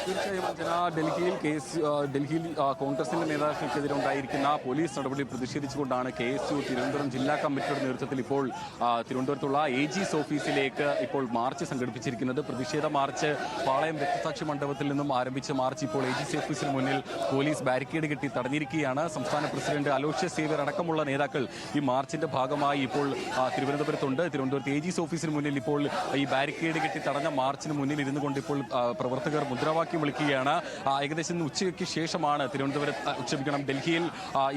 തീർച്ചയായും അഞ്ജന, ഡൽഹിയിൽ കോൺഗ്രസിന്റെ നേതാക്കൾക്കെതിരെ ഉണ്ടായിരിക്കുന്ന പോലീസ് നടപടി പ്രതിഷേധിച്ചുകൊണ്ടാണ് KSU തിരുവനന്തപുരം ജില്ലാ കമ്മിറ്റിയുടെ നേതൃത്വത്തിൽ ഇപ്പോൾ തിരുവനന്തപുരത്തുള്ള AG's ഓഫീസിലേക്ക് ഇപ്പോൾ മാർച്ച് സംഘടിപ്പിച്ചിരിക്കുന്നത്. പ്രതിഷേധ മാർച്ച് പാളയം രക്തസാക്ഷി മണ്ഡപത്തിൽ നിന്നും ആരംഭിച്ച മാർച്ച് ഇപ്പോൾ AG's ഓഫീസിന് മുന്നിൽ പോലീസ് ബാരിക്കേഡ് കെട്ടി തടഞ്ഞിരിക്കുകയാണ്. സംസ്ഥാന പ്രസിഡന്റ് അലോഷ്യസ് സേവ്യർ അടക്കമുള്ള നേതാക്കൾ ഈ മാർച്ചിന്റെ ഭാഗമായി ഇപ്പോൾ തിരുവനന്തപുരത്തുണ്ട്. തിരുവനന്തപുരത്ത് AG's ഓഫീസിന് മുന്നിൽ ഇപ്പോൾ ഈ ബാരിക്കേഡ് കെട്ടി തടഞ്ഞ മാർച്ചിന് മുന്നിൽ ഇരുന്നു കൊണ്ട് ഇപ്പോൾ പ്രവർത്തകർ മുദ്രാവാക്യം വിളിക്കുകയാണ്. ഏകദേശം ഉച്ചയ്ക്ക് ശേഷമാണ് ഡൽഹിയിൽ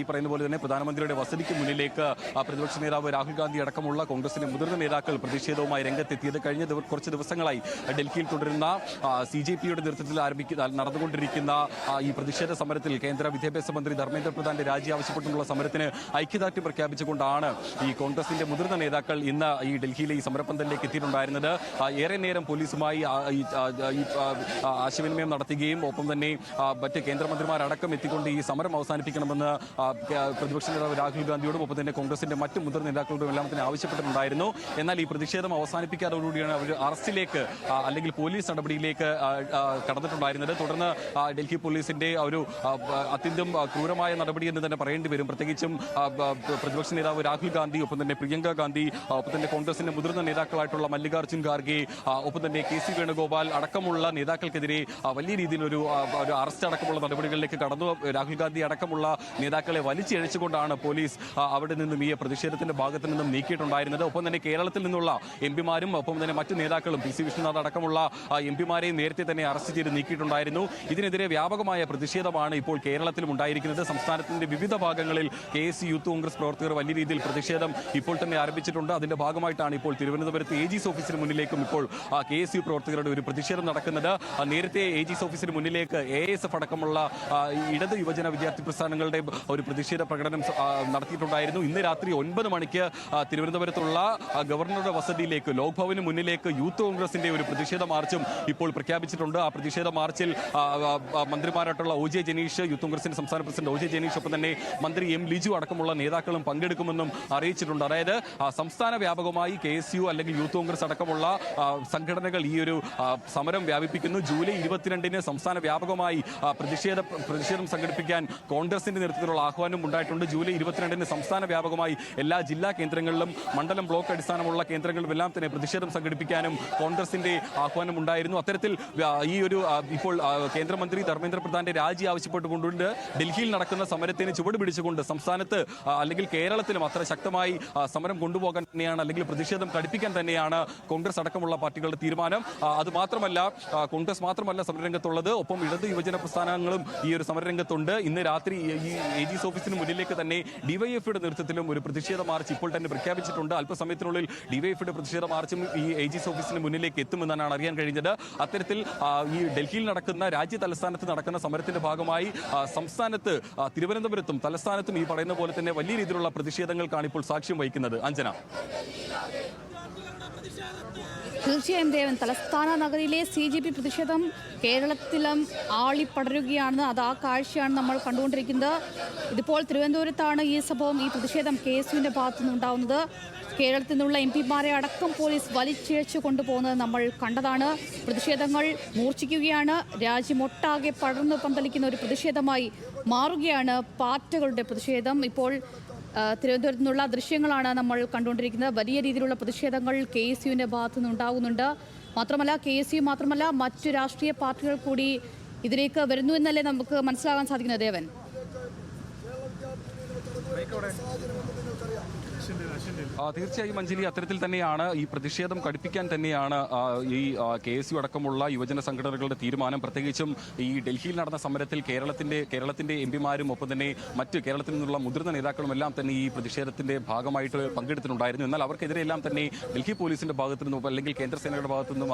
ഈ പറയുന്ന പോലെ തന്നെ പ്രധാനമന്ത്രിയുടെ വസതിക്ക് മുന്നിലേക്ക് പ്രതിപക്ഷ നേതാവ് രാഹുൽ ഗാന്ധി അടക്കമുള്ള കോൺഗ്രസിന്റെ മുതിർന്ന നേതാക്കൾ പ്രതിഷേധവുമായി രംഗത്തെത്തിയത്. കഴിഞ്ഞ കുറച്ച് ദിവസങ്ങളായി ഡൽഹിയിൽ തുടരുന്ന CJPയുടെ നേതൃത്വത്തിൽ നടന്നുകൊണ്ടിരിക്കുന്ന ഈ പ്രതിഷേധ സമരത്തിൽ കേന്ദ്ര വിദ്യാഭ്യാസ മന്ത്രി ധർമ്മേന്ദ്ര പ്രധാന്റെ രാജി ആവശ്യപ്പെട്ടുള്ള സമരത്തിന് ഐക്യദാർഢ്യം പ്രഖ്യാപിച്ചുകൊണ്ടാണ് ഈ കോൺഗ്രസിന്റെ മുതിർന്ന നേതാക്കൾ ഇന്ന് ഈ ഡൽഹിയിലെ ഈ സമരപന്തലിലേക്ക് എത്തിയിട്ടുണ്ടായിരുന്നത്. ഏറെ നേരം പോലീസുമായി ആശയവിനിമയം നടത്തുകയും ഒപ്പം തന്നെ മറ്റ് കേന്ദ്രമന്ത്രിമാരടക്കം എത്തിക്കൊണ്ട് ഈ സമരം അവസാനിപ്പിക്കണമെന്ന് പ്രതിപക്ഷ നേതാവ് രാഹുൽ ഗാന്ധിയോടും ഒപ്പം തന്നെ കോൺഗ്രസിന്റെ മറ്റ് മുതിർന്ന നേതാക്കളോടും എല്ലാം തന്നെ ആവശ്യപ്പെട്ടിട്ടുണ്ടായിരുന്നു. എന്നാൽ ഈ പ്രതിഷേധം അവസാനിപ്പിക്കാതോടുകൂടിയാണ് അവർ അറസ്റ്റിലേക്ക് അല്ലെങ്കിൽ പോലീസ് നടപടിയിലേക്ക് കടന്നിട്ടുണ്ടായിരുന്നത്. തുടർന്ന് ഡൽഹി പോലീസിന്റെ ഒരു അത്യന്തം ക്രൂരമായ നടപടി എന്ന് തന്നെ പറയേണ്ടി വരും. പ്രത്യേകിച്ചും പ്രതിപക്ഷ നേതാവ് രാഹുൽ ഗാന്ധി, ഒപ്പം തന്നെ പ്രിയങ്ക ഗാന്ധി, ഒപ്പം തന്നെ കോൺഗ്രസിന്റെ മുതിർന്ന നേതാക്കളായിട്ടുള്ള മല്ലികാർജ്ജുൻ ഖാർഗെ, ഒപ്പം തന്നെ KC വേണുഗോപാൽ അടക്കമുള്ള നേതാക്കൾക്കെതിരെ വലിയ രീതിയിലൊരു അറസ്റ്റ് അടക്കമുള്ള നടപടികളിലേക്ക് കടന്നു. രാഹുൽ ഗാന്ധി അടക്കമുള്ള നേതാക്കളെ വലിച്ചിഴച്ചുകൊണ്ടാണ് പോലീസ് അവിടെ നിന്നും ഈ പ്രതിഷേധത്തിന്റെ ഭാഗത്തു നിന്നും നീക്കിയിട്ടുണ്ടായിരുന്നത്. ഒപ്പം തന്നെ കേരളത്തിൽ നിന്നുള്ള MPമാരും ഒപ്പം തന്നെ മറ്റു നേതാക്കളും PC വിഷ്ണുനാഥ് അടക്കമുള്ള MPമാരെയും നേരത്തെ തന്നെ അറസ്റ്റ് ചെയ്ത് നീക്കിയിട്ടുണ്ടായിരുന്നു. ഇതിനെതിരെ വ്യാപകമായ പ്രതിഷേധമാണ് ഇപ്പോൾ കേരളത്തിലും ഉണ്ടായിരിക്കുന്നത്. സംസ്ഥാനത്തിന്റെ വിവിധ ഭാഗങ്ങളിൽ KSU യൂത്ത് കോൺഗ്രസ് പ്രവർത്തകർ വലിയ രീതിയിൽ പ്രതിഷേധം ഇപ്പോൾ തന്നെ ആരംഭിച്ചിട്ടുണ്ട്. അതിന്റെ ഭാഗമായിട്ടാണ് ഇപ്പോൾ തിരുവനന്തപുരത്ത് AG's ഓഫീസിന് മുന്നിലേക്കും ഇപ്പോൾ KSU പ്രവർത്തകരുടെ ഒരു പ്രതിഷേധം നടക്കുന്നത്. നേരത്തെ AG's ഓഫീസിന് മുന്നിലേക്ക് ASF അടക്കമുള്ള ഇടത് യുവജന വിദ്യാർത്ഥി പ്രസ്ഥാനങ്ങളുടെ ഒരു പ്രതിഷേധ പ്രകടനം നടത്തിയിട്ടുണ്ടായിരുന്നു. ഇന്ന് രാത്രി 9 മണിക്ക് തിരുവനന്തപുരത്തുള്ള ഗവർണറുടെ വസതിയിലേക്ക്, ലോക് ഭവന് മുന്നിലേക്ക് യൂത്ത് കോൺഗ്രസിന്റെ ഒരു പ്രതിഷേധ മാർച്ചും ഇപ്പോൾ പ്രഖ്യാപിച്ചിട്ടുണ്ട്. ആ പ്രതിഷേധ മാർച്ചിൽ മന്ത്രിമാരായിട്ടുള്ള OJ ജനീഷ്, യൂത്ത് കോൺഗ്രസിന്റെ സംസ്ഥാന പ്രസിഡന്റ് OJ ജനീഷ്, ഒപ്പം തന്നെ മന്ത്രി M ലിജു അടക്കമുള്ള നേതാക്കളും പങ്കെടുക്കുമെന്നും അറിയിച്ചിട്ടുണ്ട്. അതായത് സംസ്ഥാന വ്യാപകമായി KSU അല്ലെങ്കിൽ യൂത്ത് കോൺഗ്രസ് അടക്കമുള്ള സംഘടനകൾ ഈ ഒരു സമരം വ്യാപിപ്പിക്കുന്നു. ജൂലൈ 22-ന് സംസ്ഥാന വ്യാപകമായി പ്രതിഷേധം സംഘടിപ്പിക്കാൻ കോൺഗ്രസിന്റെ നേതൃത്വത്തിലുള്ള ആഹ്വാനം ഉണ്ടായിട്ടുണ്ട്. ജൂലൈ 22-ന് സംസ്ഥാന വ്യാപകമായി എല്ലാ ജില്ലാ കേന്ദ്രങ്ങളിലും മണ്ഡലം ബ്ലോക്ക് അടിസ്ഥാനമുള്ള കേന്ദ്രങ്ങളിലും എല്ലാം തന്നെ പ്രതിഷേധം സംഘടിപ്പിക്കാനും കോൺഗ്രസിന്റെ ആഹ്വാനം ഉണ്ടായിരുന്നു. അത്തരത്തിൽ ഈ ഒരു ഇപ്പോൾ കേന്ദ്രമന്ത്രി ധർമ്മേന്ദ്ര പ്രധാന്റെ രാജി ആവശ്യപ്പെട്ടുകൊണ്ട് ഡൽഹിയിൽ നടക്കുന്ന സമരത്തിന് ചുവട് പിടിച്ചുകൊണ്ട് സംസ്ഥാനത്ത് അല്ലെങ്കിൽ കേരളത്തിലും അത്ര ശക്തമായി സമരം കൊണ്ടുപോകാൻ തന്നെയാണ് അല്ലെങ്കിൽ പ്രതിഷേധം കടുപ്പിക്കാൻ തന്നെയാണ് കോൺഗ്രസ് അടക്കമുള്ള പാർട്ടികളുടെ തീരുമാനം. അത് മാത്രമല്ല, കോൺഗ്രസ് മാത്രമല്ല സമരരംഗത്തുള്ളത്, ഒപ്പം ഇടത് യുവജന പ്രസ്ഥാനങ്ങളും ഈ ഒരു സമരരംഗത്തുണ്ട്. ഇന്ന് രാത്രി ഈ AG's ഓഫീസിന് മുന്നിലേക്ക് തന്നെ DYFയുടെ നേതൃത്വത്തിലും ഒരു പ്രതിഷേധ മാർച്ച് ഇപ്പോൾ തന്നെ പ്രഖ്യാപിച്ചിട്ടുണ്ട്. അല്പസമയത്തിനുള്ളിൽ DYFയുടെ പ്രതിഷേധ മാർച്ചും ഈ AG's ഓഫീസിന് മുന്നിലേക്ക് എത്തുമെന്നാണ് അറിയാൻ കഴിഞ്ഞത്. അത്തരത്തിൽ ഈ ഡൽഹിയിൽ നടക്കുന്ന രാജ്യ തലസ്ഥാനത്ത് നടക്കുന്ന സമരത്തിന്റെ ഭാഗമായി സംസ്ഥാനത്ത് തിരുവനന്തപുരത്തും തലസ്ഥാനത്തും ഈ പറയുന്ന പോലെ തന്നെ വലിയ രീതിയിലുള്ള പ്രതിഷേധങ്ങൾക്കാണ് ഇപ്പോൾ സാക്ഷ്യം വഹിക്കുന്നത്. അഞ്ജന, തീർച്ചയായും ദേവൻ, തലസ്ഥാന നഗരിയിലെ CJP പ്രതിഷേധം കേരളത്തിലും ആളിപ്പടരുകയാണ്. അത് ആ കാഴ്ചയാണ് നമ്മൾ കണ്ടുകൊണ്ടിരിക്കുന്നത്. ഇതിപ്പോൾ തിരുവനന്തപുരത്താണ് ഈ സംഭവം, ഈ പ്രതിഷേധം KSUവിൻ്റെ ഭാഗത്തുനിന്ന് ഉണ്ടാവുന്നത്. കേരളത്തിൽ നിന്നുള്ള MPമാരെ അടക്കം പോലീസ് വലിച്ചിഴച്ചു കൊണ്ടുപോകുന്നത് നമ്മൾ കണ്ടതാണ്. പ്രതിഷേധങ്ങൾ മൂർച്ഛിക്കുകയാണ്. രാജ്യമൊട്ടാകെ പടർന്നു പന്തലിക്കുന്ന ഒരു പ്രതിഷേധമായി മാറുകയാണ് പാർട്ടികളുടെ പ്രതിഷേധം. ഇപ്പോൾ തിരുവനന്തപുരത്ത് നിന്നുള്ള ദൃശ്യങ്ങളാണ് നമ്മൾ കണ്ടുകൊണ്ടിരിക്കുന്നത്. വലിയ രീതിയിലുള്ള പ്രതിഷേധങ്ങൾ KSUവിൻ്റെ ഭാഗത്തു നിന്ന് ഉണ്ടാകുന്നുണ്ട്. മാത്രമല്ല KSU മാത്രമല്ല, മറ്റു രാഷ്ട്രീയ പാർട്ടികൾ കൂടി ഇതിലേക്ക് വരുന്നു എന്നല്ലേ നമുക്ക് മനസ്സിലാകാൻ സാധിക്കുന്നത് ദേവൻ? തീർച്ചയായും അഞ്ജലി, അത്തരത്തിൽ തന്നെയാണ് ഈ പ്രതിഷേധം കടുപ്പിക്കാൻ തന്നെയാണ് ഈ KSU അടക്കമുള്ള യുവജന സംഘടനകളുടെ തീരുമാനം. പ്രത്യേകിച്ചും ഈ ഡൽഹിയിൽ നടന്ന സമരത്തിൽ കേരളത്തിന്റെ MPമാരും ഒപ്പം തന്നെ മറ്റ് കേരളത്തിൽ നിന്നുള്ള മുതിർന്ന നേതാക്കളും എല്ലാം തന്നെ ഈ പ്രതിഷേധത്തിന്റെ ഭാഗമായിട്ട് പങ്കെടുത്തിട്ടുണ്ടായിരുന്നു. എന്നാൽ അവർക്കെതിരെ എല്ലാം തന്നെ ഡൽഹി പോലീസിന്റെ ഭാഗത്തു നിന്നും അല്ലെങ്കിൽ കേന്ദ്രസേനയുടെ ഭാഗത്തു നിന്നും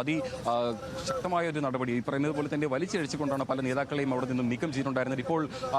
ശക്തമായ ഒരു നടപടി ഈ പറയുന്നത് പോലെ തന്നെ വലിച്ചിഴച്ചുകൊണ്ടാണ് പല നേതാക്കളെയും അവിടെ നിന്നും നീക്കം ചെയ്തിട്ടുണ്ടായിരുന്നത്. ഇപ്പോൾ